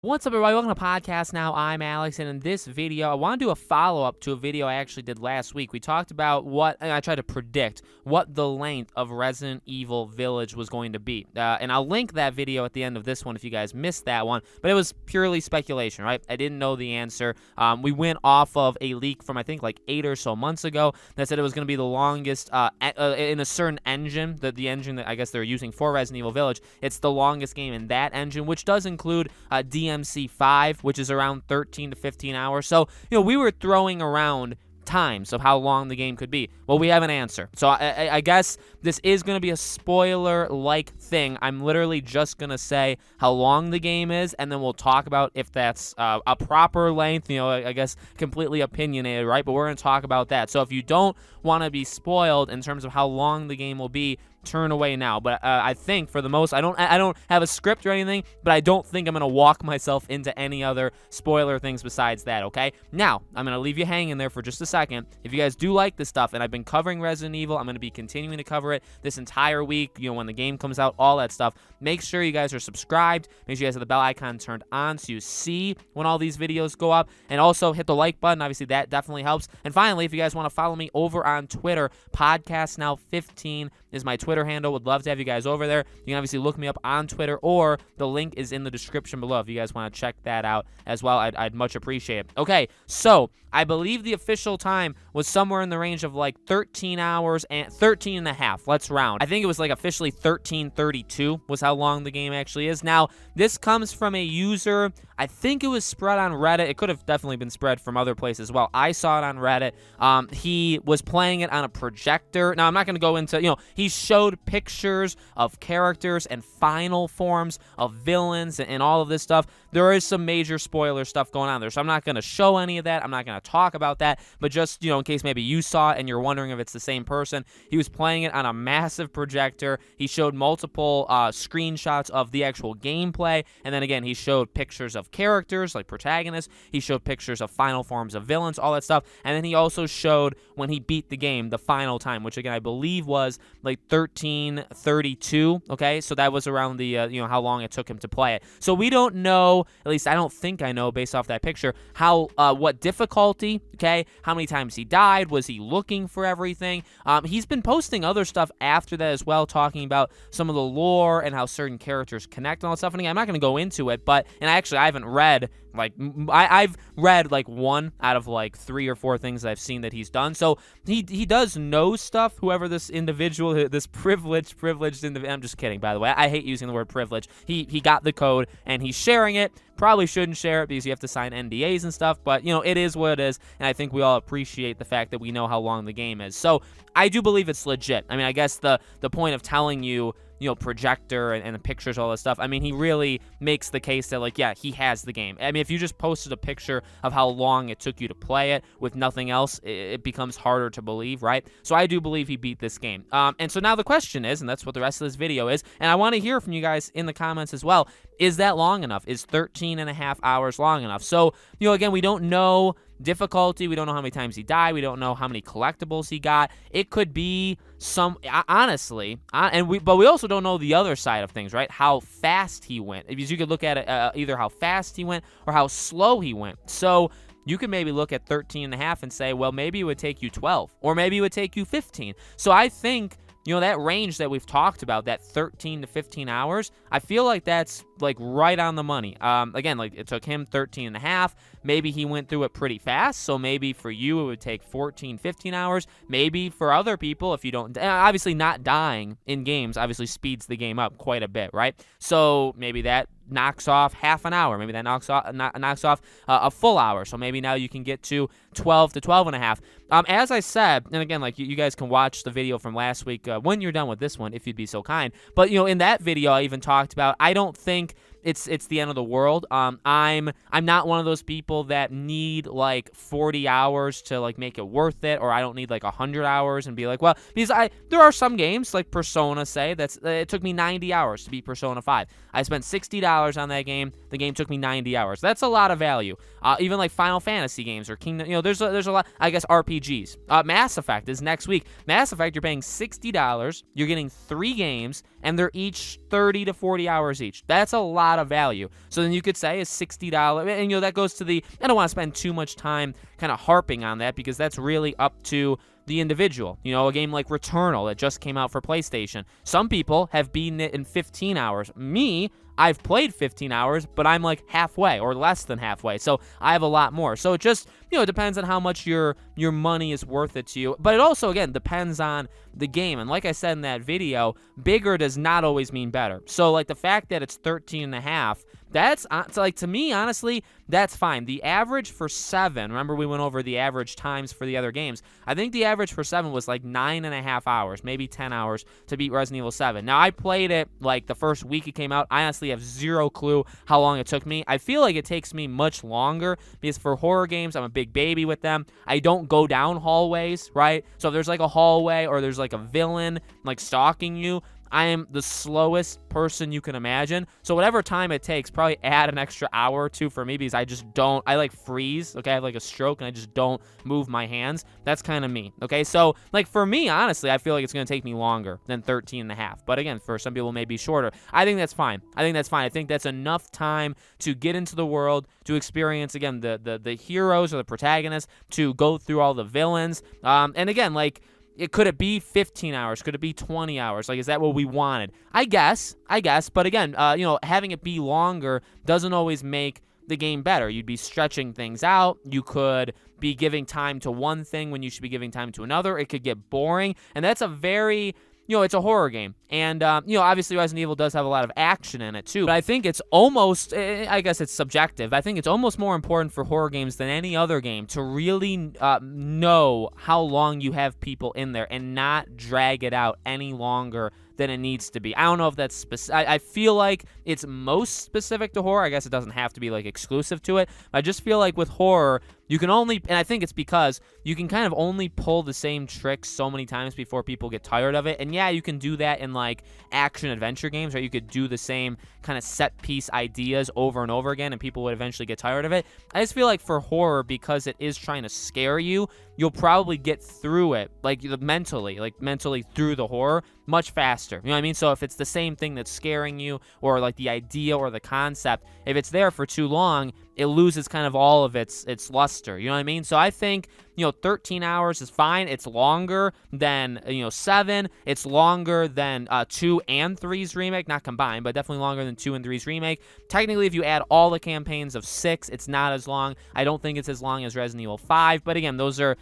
What's up, everybody? Welcome to Podcast Now. I'm Alex, and in this video, I want to do a follow-up to a video I actually did last week. We talked about and I tried to predict what the length of Resident Evil Village was going to be. And I'll link that video at the end of this one if you guys missed that one, but it was purely speculation, right? I didn't know the answer. We went off of a leak from, I think, like 8 or so months ago that said it was going to be the longest in a certain engine, the engine that I guess they're using for Resident Evil Village. It's the longest game in that engine, which does include DMC5, which is around 13 to 15 hours. So, we were throwing around times of how long the game could be. Well, we have an answer. So I guess this is going to be a spoiler-like thing. I'm literally just going to say how long the game is, and then we'll talk about if that's a proper length, I guess completely opinionated, right? But we're going to talk about that. So if you don't want to be spoiled in terms of how long the game will be, turn away now. But I think for the most, I don't have a script or anything, but I don't think I'm going to walk myself into any other spoiler things besides that, okay? Now, I'm going to leave you hanging there for just a second. If you guys do like this stuff, and I've been covering Resident Evil, I'm going to be continuing to cover it this entire week, when the game comes out, all that stuff. Make sure you guys are subscribed. Make sure you guys have the bell icon turned on so you see when all these videos go up. And also hit the like button. Obviously, that definitely helps. And finally, if you guys want to follow me over on Twitter, PodcastNow15 is my Twitter handle. Would love to have you guys over there. You can obviously look me up on Twitter, or the link is in the description below if you guys want to check that out as well. I'd much appreciate it. Okay, so I believe the official time was somewhere in the range of like 13 hours and 13 and a half. Let's round. I think it was like officially 13:32 was how long the game actually is. Now, this comes from a user. I think it was spread on Reddit. It could have definitely been spread from other places as well. I saw it on Reddit. He was playing it on a projector. Now, I'm not going to go into, he showed pictures of characters and final forms of villains and all of this stuff. There is some major spoiler stuff going on there, so I'm not going to show any of that. I'm not going to talk about that, but just, in case maybe you saw it and you're wondering if it's the same person, he was playing it on a massive projector. He showed multiple screenshots of the actual gameplay, and then again, he showed pictures of characters, like protagonists. He showed pictures of final forms of villains, all that stuff, and then he also showed when he beat the game, the final time, which again, I believe was like 13:32, okay? So that was around the, how long it took him to play it. So we don't know, at least I don't think I know based off that picture, what difficulty, okay? How many times he died? Was he looking for everything? He's been posting other stuff after that as well, talking about some of the lore and how certain characters connect and all that stuff. And again, I'm not going to go into it, but, and I haven't read, I've read like 1 out of like 3 or 4 things that I've seen that he's done. So he does know stuff, whoever this individual, this privileged individual, I'm just kidding, by the way. I hate using the word privilege. He got the code and he's sharing it. Probably shouldn't share it because you have to sign NDAs and stuff, but, it is what it is, and I think we all appreciate the fact that we know how long the game is. So I do believe it's legit. I mean, I guess the point of telling you, projector and the pictures, all that stuff, I mean, he really makes the case that, like, yeah, he has the game. I mean, if you just posted a picture of how long it took you to play it with nothing else, it becomes harder to believe, right? So I do believe he beat this game. And so now the question is, and that's what the rest of this video is, and I want to hear from you guys in the comments as well, is that long enough? Is 13 and a half hours long enough? So, again, we don't know difficulty. We don't know how many times he died. We don't know how many collectibles he got. It could be honestly, but we also don't know the other side of things, right? How fast he went. Because you could look at it either how fast he went or how slow he went. So you could maybe look at 13 and a half and say, well, maybe it would take you 12, or maybe it would take you 15. So I think, that range that we've talked about, that 13 to 15 hours, I feel like that's like right on the money. Again, like it took him 13 and a half. Maybe he went through it pretty fast. So maybe for you, it would take 14, 15 hours. Maybe for other people, if you don't, obviously not dying in games obviously speeds the game up quite a bit, right? So maybe that knocks off half an hour. Maybe that knocks off a full hour. So maybe now you can get to 12 to 12 and a half. As I said, and again, like you guys can watch the video from last week when you're done with this one, if you'd be so kind. But in that video, I even talked about, I don't think it's the end of the world. I'm not one of those people that need like 40 hours to like make it worth it, or I don't need like 100 hours and be like, well, because there are some games like Persona, say, it took me 90 hours to beat Persona 5. I spent $60 on that game. The game took me 90 hours. That's a lot of value. Even like Final Fantasy games or Kingdom, there's a lot, I guess, RPGs. Mass Effect is next week. Mass Effect, you're paying $60. You're getting 3 games, and they're each 30 to 40 hours each. That's a lot lot of value. So then you could say a $60, and that goes to the, I don't want to spend too much time kind of harping on that because that's really up to the individual. A game like Returnal that just came out for PlayStation. Some people have beaten it in 15 hours. Me, I've played 15 hours, but I'm like halfway or less than halfway. So I have a lot more. So it just, it depends on how much your money is worth it to you. But it also, again, depends on the game. And like I said in that video, bigger does not always mean better. So like the fact that it's 13.5, that's like, to me, honestly, that's fine. The average for 7, remember we went over the average times for the other games. I think the average for 7 was like 9.5 hours, maybe 10 hours to beat Resident Evil 7. Now, I played it like the first week it came out. I honestly have zero clue how long it took me. I feel like it takes me much longer because for horror games, I'm a big baby with them. I don't go down hallways, right? So if there's like a hallway or there's like a villain like stalking you, I am the slowest person you can imagine. So whatever time it takes, probably add an extra hour or two for me because I like freeze, okay? I have like a stroke and I just don't move my hands. That's kind of me, okay? So like for me, honestly, I feel like it's going to take me longer than 13.5. But again, for some people, maybe shorter. I think that's fine. I think that's enough time to get into the world, to experience, again, the heroes or the protagonists, to go through all the villains. And again, like, could it be 15 hours? Could it be 20 hours? Like, is that what we wanted? I guess. But again, having it be longer doesn't always make the game better. You'd be stretching things out. You could be giving time to one thing when you should be giving time to another. It could get boring. And that's a very, it's a horror game. And, obviously Resident Evil does have a lot of action in it too. But I think it's almost, I guess it's subjective. I think it's almost more important for horror games than any other game to really know how long you have people in there and not drag it out any longer than it needs to be. I don't know if that's specific. I feel like it's most specific to horror. I guess it doesn't have to be like exclusive to it. I just feel like with horror, you can only, and I think it's because you can kind of only pull the same tricks so many times before people get tired of it. And yeah, you can do that in like action adventure games, right? You could do the same kind of set piece ideas over and over again and people would eventually get tired of it. I just feel like for horror, because it is trying to scare you, you'll probably get through it like mentally through the horror much faster. You know what I mean? So if it's the same thing that's scaring you or like the idea or the concept, if it's there for too long, it loses kind of all of its luster. You know what I mean? So I think, 13 hours is fine. It's longer than, 7. It's longer than 2 and 3's remake, not combined, but definitely longer than 2 and 3's remake. Technically, if you add all the campaigns of 6, it's not as long. I don't think it's as long as Resident Evil 5, but again, those are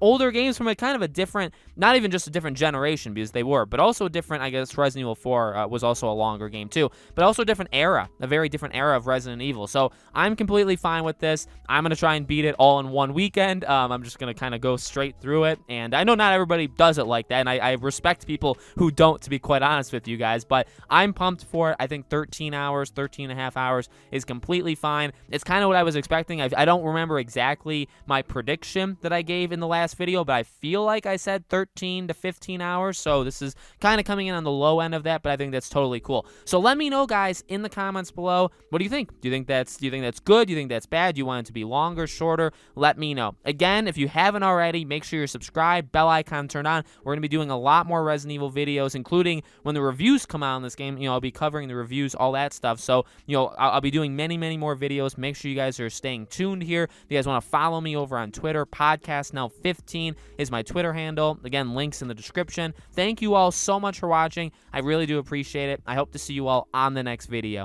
older games from a kind of a different, not even just a different generation because they were, but also a different, I guess Resident Evil 4 was also a longer game too, but also a different era, a very different era of Resident Evil. So I'm completely fine with this. I'm going to try and beat it all in one weekend. I'm just going to kind of go straight through it, and I know not everybody does it like that, and I respect people who don't, to be quite honest with you guys, but I'm pumped for it. I think 13 and a half hours is completely fine. It's kind of what I was expecting. I don't remember exactly my prediction that I gave in the last video, but I feel like I said 13 to 15 hours, so this is kind of coming in on the low end of that, but I think that's totally cool. So let me know, guys, in the comments below, what do you think? Do you think that's good? Do you think that's bad? Do you want it to be longer, shorter? Let me know. Again, if you haven't already, make sure you're subscribed, bell icon turned on. We're going to be doing a lot more Resident Evil videos, including when the reviews come out on this game. I'll be covering the reviews, all that stuff. So, I'll be doing many, many more videos. Make sure you guys are staying tuned here. If you guys want to follow me over on Twitter, Podcast Now 15 is my Twitter handle. Again, links in the description. Thank you all so much for watching. I really do appreciate it. I hope to see you all on the next video.